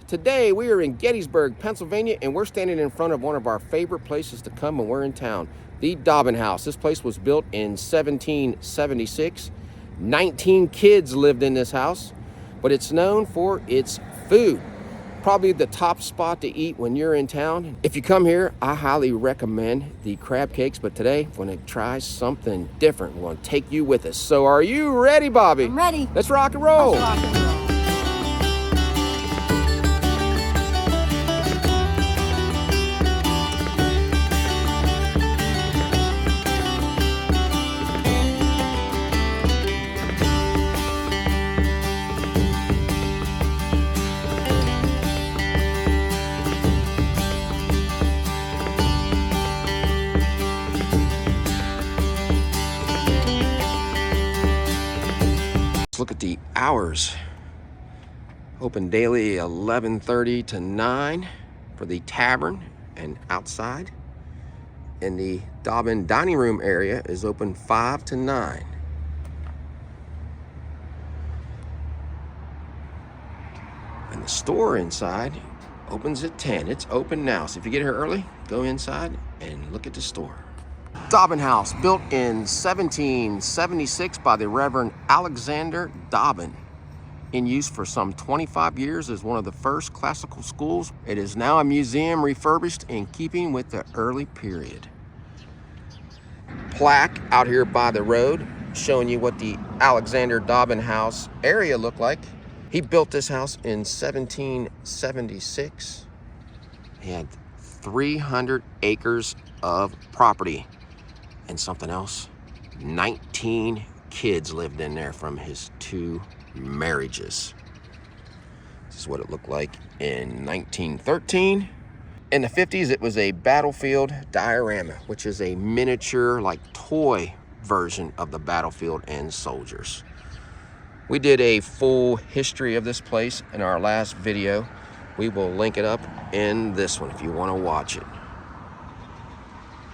Today we are in Gettysburg, Pennsylvania, and we're standing in front of one of our favorite places to come when we're in town, the Dobbin House. This place was built in 1776. 19 kids lived in this house, but it's known for its food. Probably the top spot to eat when you're in town. If you come here, I highly recommend the crab cakes, but today we're gonna try something different. We're gonna take you with us. So are you ready, Bobby? I'm ready. Let's rock and roll. Let's rock and roll. Look at the hours. Open daily 11:30 to 9 for the tavern and outside. And the Dobbin dining room area is open 5 to 9. And the store inside opens at 10. It's open now. So if you get here early, go inside and look at the store. Dobbin House, built in 1776 by the Reverend Alexander Dobbin, in use for some 25 years as one of the first classical schools. It is now a museum refurbished in keeping with the early period. Plaque out here by the road showing you what the Alexander Dobbin House area looked like. He built this house in 1776. He had 300 acres of property. And something else, 19 kids lived in there from his 2 marriages. This is what it looked like in 1913. In the 50s, it was a battlefield diorama, which is a miniature, like toy version of the battlefield and soldiers. We did a full history of this place in our last video. We will link it up in this one if you want to watch it.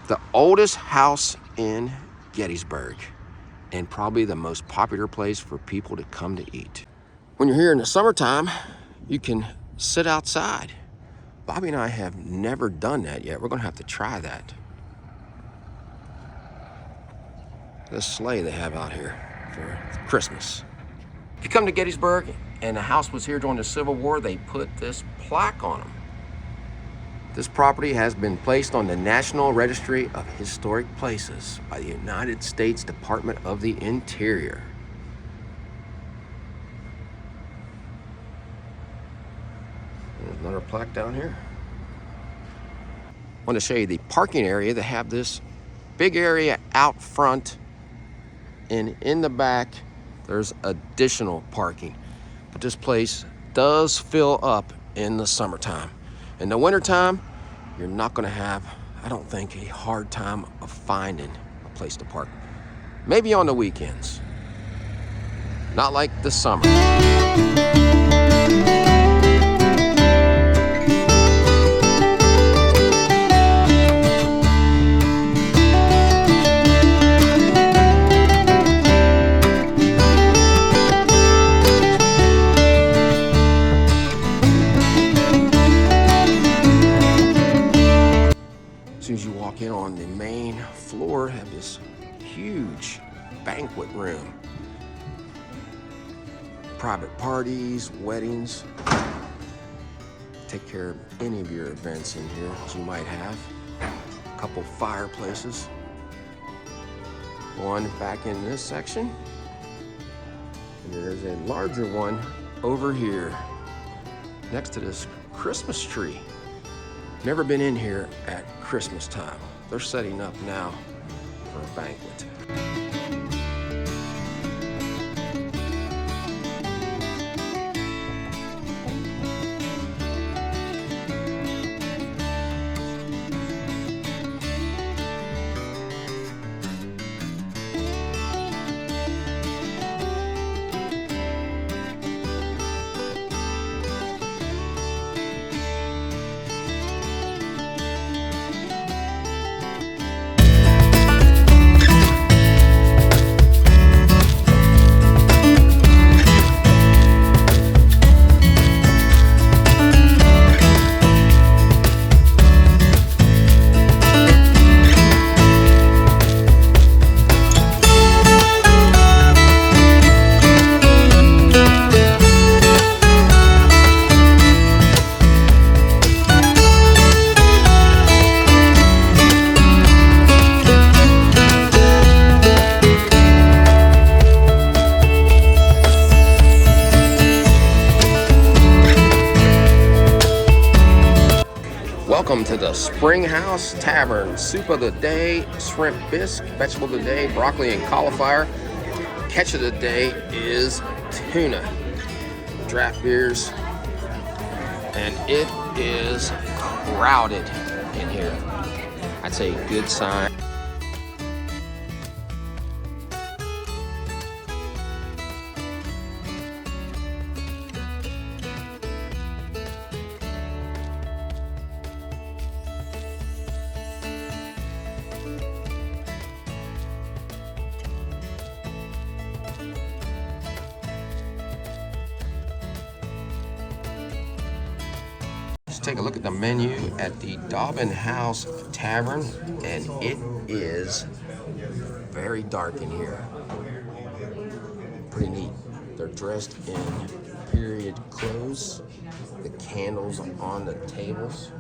The oldest house in Gettysburg, and probably the most popular place for people to come to eat. When you're here in the summertime, you can sit outside. Bobby and I have never done that yet. We're gonna have to try that. The sleigh they have out here for Christmas. If you come to Gettysburg and the house was here during the Civil War, they put this plaque on them. This property has been placed on the National Registry of Historic Places by the United States Department of the Interior. There's another plaque down here. I want to show you the parking area. They have this big area out front, and in the back there's additional parking. But this place does fill up in the summertime. In the wintertime, you're not gonna have, I don't think, a hard time of finding a place to park. Maybe on the weekends. Not like the summer. As soon as you walk in on the main floor, have this huge banquet room. Private parties, weddings. Take care of any of your events in here that you might have. couple fireplaces. One back in this section. And there's a larger one over here next to this Christmas tree. Never been in here at Christmas time. They're setting up now for a banquet. Welcome to the Springhouse Tavern. Soup of the day, shrimp bisque, vegetable of the day, broccoli and cauliflower. Catch of the day is tuna. Draft beers. And it is crowded in here. That's a good sign. Let's take a look at the menu at the Dobbin House Tavern, and it is very dark in here. Pretty neat. They're dressed in period clothes. The candles on the tables.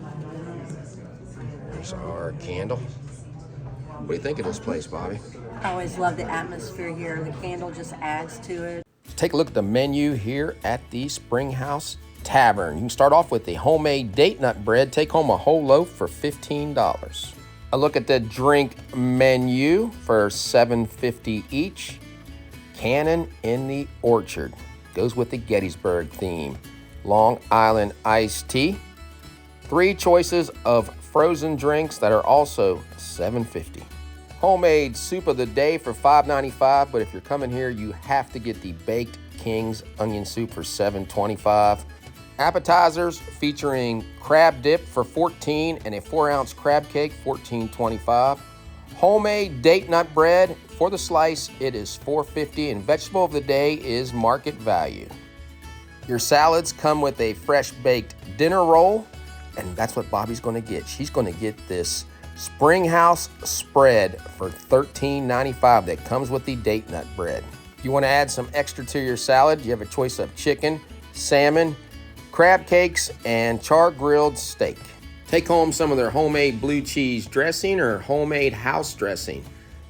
There's our candle. What do you think of this place, Bobby? I always love the atmosphere here. The candle just adds to it. Take a look at the menu here at the Springhouse Tavern. You can start off with the homemade date nut bread. Take home a whole loaf for $15. A look at the drink menu for $7.50 each. Cannon in the Orchard. Goes with the Gettysburg theme. Long Island iced tea. 3 choices of frozen drinks that are also $7.50. Homemade soup of the day for $5.95, but if you're coming here, you have to get the Baked King's onion soup for $7.25. Appetizers featuring crab dip for $14 and a 4-ounce crab cake, $14.25. Homemade date nut bread for the slice, it is $4.50, and vegetable of the day is market value. Your salads come with a fresh baked dinner roll, and that's what Bobby's going to get. She's going to get this Springhouse spread for $13.95 that comes with the date nut bread. If you want to add some extra to your salad, you have a choice of chicken, salmon, crab cakes, and char-grilled steak. Take home some of their homemade blue cheese dressing or homemade house dressing.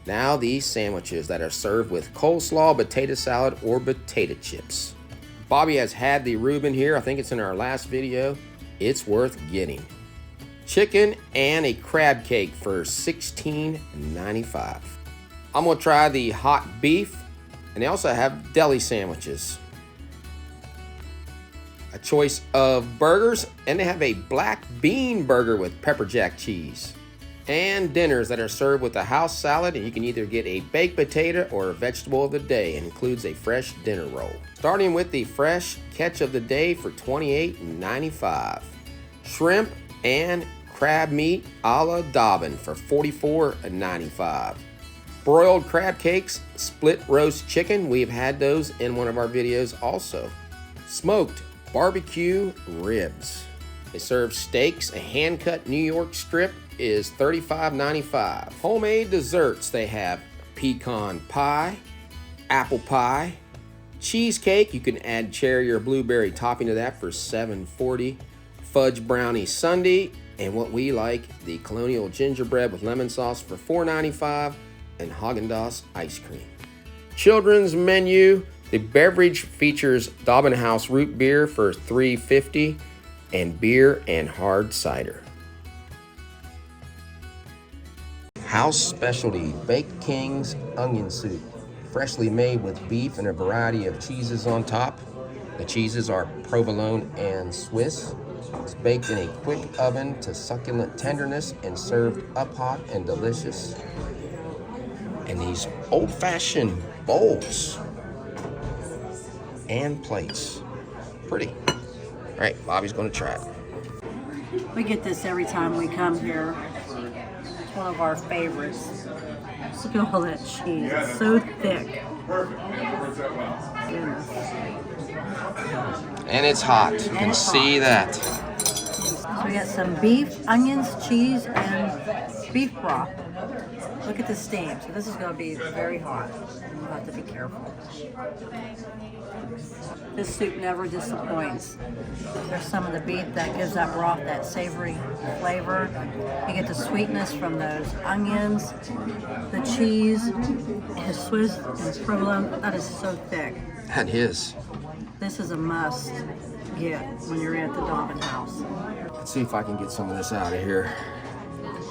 Now these sandwiches that are served with coleslaw, potato salad, or potato chips. Bobby has had the Reuben here. I think it's in our last video. It's worth getting. Chicken and a crab cake for $16.95. I'm gonna try the hot beef, and they also have deli sandwiches. A choice of burgers, and they have a black bean burger with pepper jack cheese. And dinners that are served with a house salad, and you can either get a baked potato or a vegetable of the day, and includes a fresh dinner roll. Starting with the fresh catch of the day for $28.95. Shrimp and crab meat a la Dobbin for $44.95. Broiled crab cakes, split roast chicken, we've had those in one of our videos also. Smoked barbecue ribs. They serve steaks. A hand-cut New York strip is $35.95. Homemade desserts, they have pecan pie, apple pie, cheesecake. You can add cherry or blueberry topping to that for $7.40. Fudge brownie sundae, And what we like, the Colonial Gingerbread with lemon sauce for $4.95 and Haagen-Dazs ice cream. Children's menu, the beverage features Dobbin House root beer for $3.50 and beer and hard cider. House specialty, Baked King's onion soup, freshly made with beef and a variety of cheeses on top. The cheeses are provolone and Swiss. It's baked in a quick oven to succulent tenderness and served up hot and delicious. And these old-fashioned bowls and plates. Pretty. All right, Bobby's gonna try it. We get this every time we come here. It's one of our favorites. Look at all that cheese. It's so thick. Goodness. And it's hot. You can see that. So we got some beef, onions, cheese, and beef broth. Look at the steam. So this is going to be very hot. You'll have to be careful. This soup never disappoints. There's some of the beef that gives that broth that savory flavor. You get the sweetness from those onions, the cheese, the Swiss and provolone. That is so thick. That is. This is a must get when you're at the Dobbin House. Let's see if I can get some of this out of here.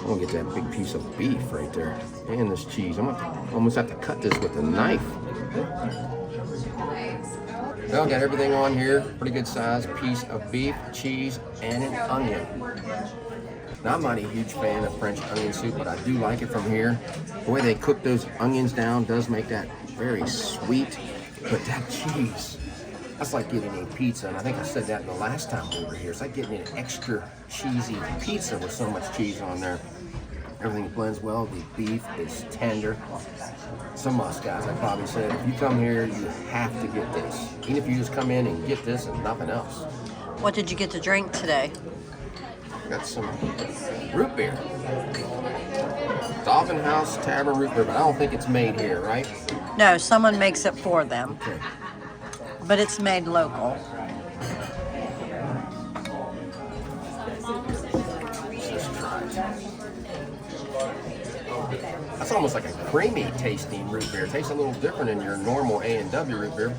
I'm gonna get that big piece of beef right there. And this cheese. I'm gonna almost have to cut this with a knife. Well, got everything on here. Pretty good size piece of beef, cheese, and an onion. Now, I'm not a huge fan of French onion soup, but I do like it from here. The way they cook those onions down does make that very sweet. But that cheese, that's like getting a pizza. And I think I said that the last time we were here. It's like getting an extra cheesy pizza with so much cheese on there. Everything blends well. The beef is tender. It's a must, guys. Like Bobby said, if you come here, you have to get this. Even if you just come in and get this and nothing else. What did you get to drink today? Got some root beer. Dobbin House Tavern root beer, but I don't think it's made here, right? No, someone makes it for them. Okay. But it's made local. Let's try it. That's almost like a creamy tasting root beer. It tastes a little different than your normal A&W root beer.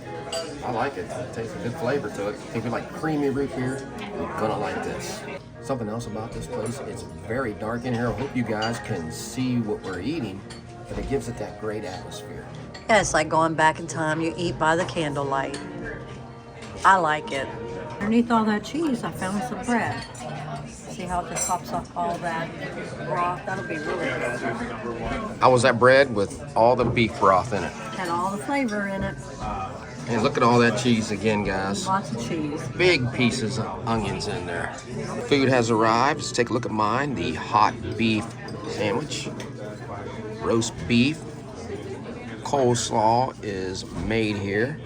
I like it. It tastes a good flavor to it. If you like creamy root beer, you're gonna like this. Something else about this place, it's very dark in here. I hope you guys can see what we're eating, but it gives it that great atmosphere. Yeah, it's like going back in time. You eat by the candlelight. I like it. Underneath all that cheese, I found some bread. See how it just pops up all that broth? That'll be really good. How was that bread with all the beef broth in it? Had all the flavor in it. And look at all that cheese again, guys. Lots of cheese. Big pieces of onions in there. Food has arrived. Let's take a look at mine. The hot beef sandwich. Roast beef. Coleslaw is made here.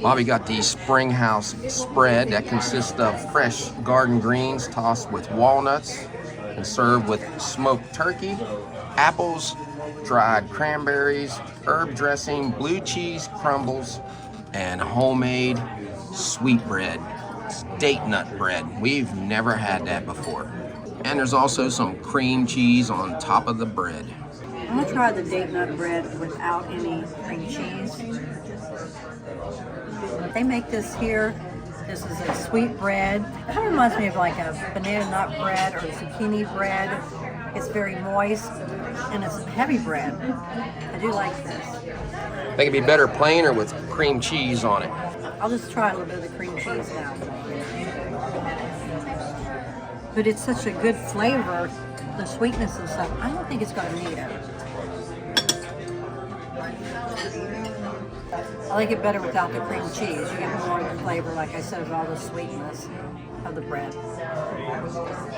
Bobby got the Springhouse spread that consists of fresh garden greens tossed with walnuts and served with smoked turkey, apples, dried cranberries, herb dressing, blue cheese crumbles, and homemade sweetbread. It's date nut bread. We've never had that before. And there's also some cream cheese on top of the bread. I'm gonna try the date nut bread without any cream cheese. They make this here. This is a sweet bread. It kind of reminds me of like a banana nut bread or zucchini bread. It's very moist and it's heavy bread. I do like this. Think it'd be better plain or with cream cheese on it? I'll just try a little bit of the cream cheese now. But it's such a good flavor, the sweetness and stuff. I don't think it's going to need it. I like it better without the cream cheese. You get more of the flavor, like I said, of all the sweetness of the bread.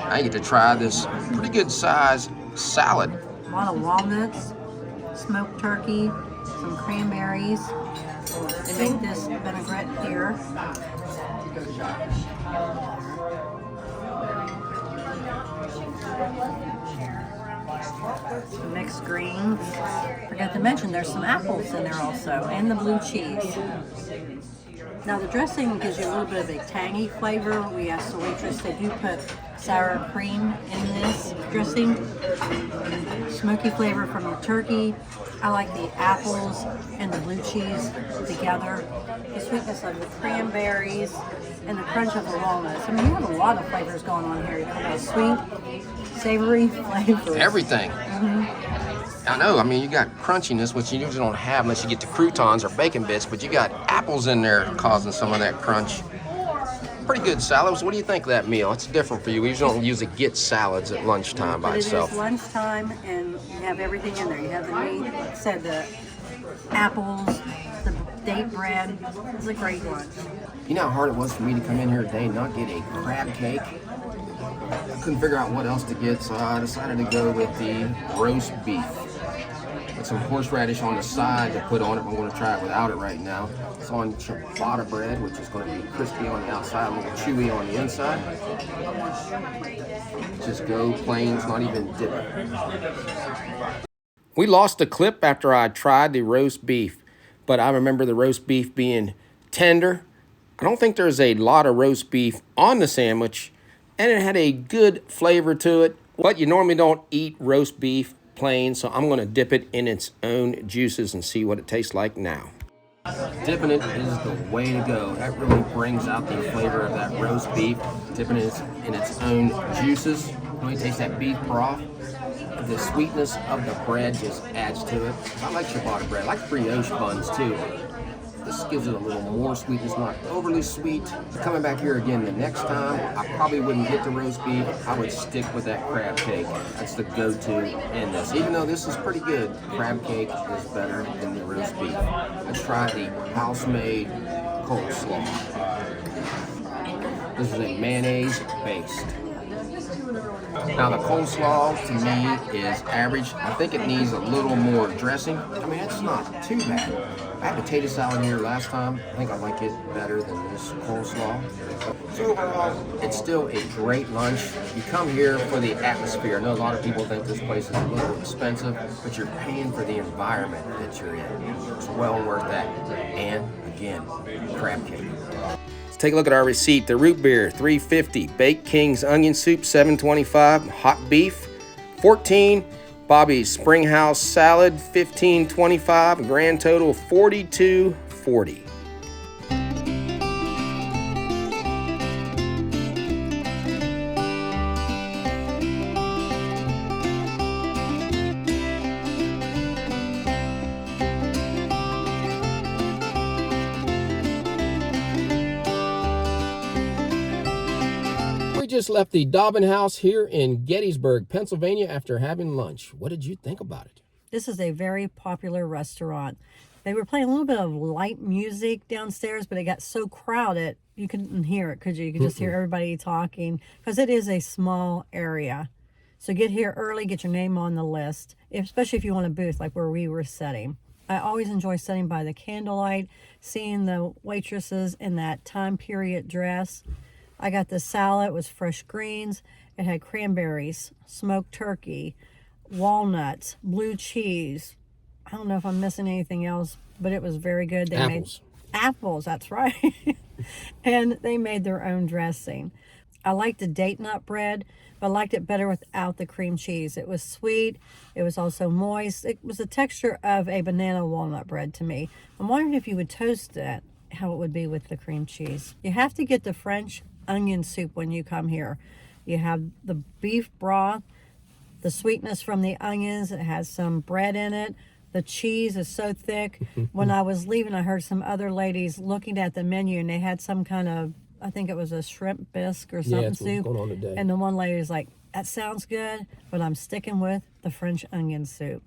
I get to try this pretty good size salad. A lot of walnuts, smoked turkey, some cranberries. They make this vinaigrette here. Some mixed greens. Forgot to mention there's some apples in there also, and the blue cheese. Now the dressing gives you a little bit of a tangy flavor. We asked the waitress, they do put sour cream in this dressing. Smoky flavor from the turkey. I like the apples and the blue cheese together. The sweetness of the cranberries and the crunch of the walnuts. I mean, you have a lot of flavors going on here. You have a sweet, savory flavor. Everything. I know, I mean, you got crunchiness, which you usually don't have unless you get to croutons or bacon bits, but you got apples in there causing some of that crunch. Pretty good salads. What do you think of that meal? It's different for you. We usually don't get salads at lunchtime by itself. It is lunchtime, and you have everything in there. You have the meat, like I said, the apples, the date bread. It's a great lunch. You know how hard it was for me to come in here today and not get a crab cake? I couldn't figure out what else to get, so I decided to go with the roast beef. With some horseradish on the side to put on it. I'm going to try it without it right now. It's on ciabatta bread, which is going to be crispy on the outside, a little chewy on the inside. Just go plain, it's not even dipping. We lost a clip after I tried the roast beef, but I remember the roast beef being tender. I don't think there's a lot of roast beef on the sandwich, and it had a good flavor to it. But you normally don't eat roast beef plain, so I'm going to dip it in its own juices and see what it tastes like now. Dipping it is the way to go. That really brings out the flavor of that roast beef. Dipping it in its own juices. Really taste that beef broth. The sweetness of the bread just adds to it. I like ciabatta bread. I like brioche buns too. This gives it a little more sweetness, not overly sweet. Coming back here again the next time, I probably wouldn't get the roast beef. I would stick with that crab cake. That's the go-to in this. Even though this is pretty good, crab cake is better than the roast beef. Let's try the house-made coleslaw. This is a mayonnaise based. Now the coleslaw to me is average. I think it needs a little more dressing. I mean, it's not too bad. I had potato salad here last time. I think I like it better than this coleslaw. So overall, it's still a great lunch. You come here for the atmosphere. I know a lot of people think this place is a little expensive, but you're paying for the environment that you're in. It's well worth that. And again, crab cake. Take a look at our receipt. The root beer, $3.50. Baked King's onion soup, $7.25. Hot beef, $14. Bobby's Springhouse salad, $15.25. Grand total, $42.40. Just left the Dobbin House here in Gettysburg, Pennsylvania after having lunch. What did you think about it? This is a very popular restaurant. They were playing a little bit of light music downstairs, but it got so crowded you couldn't hear it, could you? You could just hear everybody talking because it is a small area. So get here early, get your name on the list, especially if you want a booth like where we were sitting. I always enjoy sitting by the candlelight, seeing the waitresses in that time period dress. I got the salad. It was fresh greens. It had cranberries, smoked turkey, walnuts, blue cheese. I don't know if I'm missing anything else, but it was very good. They apples. Apples, that's right. And they made their own dressing. I liked the date nut bread, but I liked it better without the cream cheese. It was sweet. It was also moist. It was the texture of a banana walnut bread to me. I'm wondering if you would toast it, how it would be with the cream cheese. You have to get the French onion soup when you come here. You have the beef broth, the sweetness from the onions. It has some bread in it. The cheese is so thick. When I was leaving, I heard some other ladies looking at the menu, and they had some kind of, I think it was a shrimp bisque or something soup. Going on today. And the one lady was like, that sounds good, but I'm sticking with the French onion soup.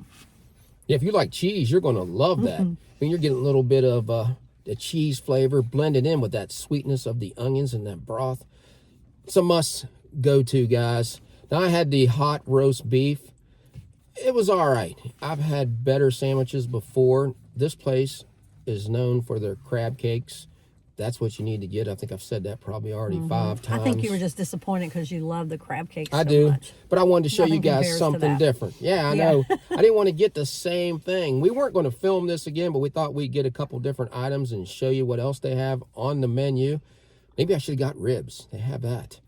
Yeah, if you like cheese, you're going to love that. I mean, you're getting a little bit of the cheese flavor blended in with that sweetness of the onions and that broth. It's a must go to, guys. Now, I had the hot roast beef. It was all right. I've had better sandwiches before. This place is known for their crab cakes. That's what you need to get. I think I've said that probably already 5 times. I think you were just disappointed because you love the crab cakes so I do, much. but I wanted to show Nothing you guys compares to something that. different. Yeah, I know. I didn't want to get the same thing. We weren't going to film this again, but we thought we'd get a couple different items and show you what else they have on the menu. Maybe I should have got ribs. They have that.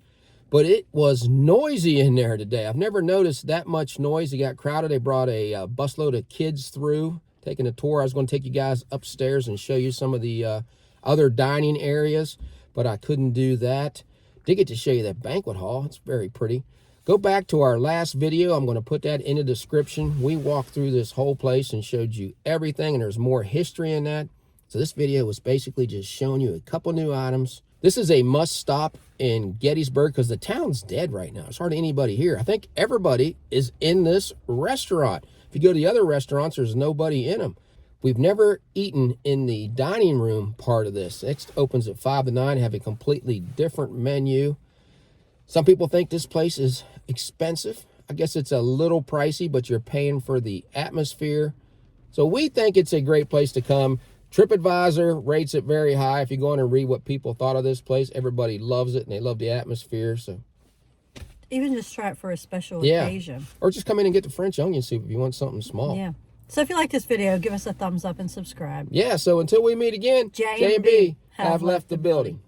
but it was noisy in there today. I've never noticed that much noise. It got crowded. They brought a busload of kids through, taking a tour. I was going to take you guys upstairs and show you some of the other dining areas, but I couldn't do that. Did get to show you that banquet hall. It's very pretty. Go back to our last video. I'm going to put that in the description. We walked through this whole place and showed you everything, and there's more history in that. So this video was basically just showing you a couple new items. This is a must stop in Gettysburg because the town's dead right now. There's hardly anybody here. I think everybody is in this restaurant. If you go to the other restaurants, there's nobody in them. We've never eaten in the dining room part of this. It opens at 5 to 9, have a completely different menu. Some people think this place is expensive. I guess it's a little pricey, but you're paying for the atmosphere. So we think it's a great place to come. TripAdvisor rates it very high. If you go on and read what people thought of this place, everybody loves it and they love the atmosphere. So even just try it for a special occasion. Or just come in and get the French onion soup if you want something small. Yeah. So if you like this video, give us a thumbs up and subscribe. Yeah, so until we meet again, J&B have left the building.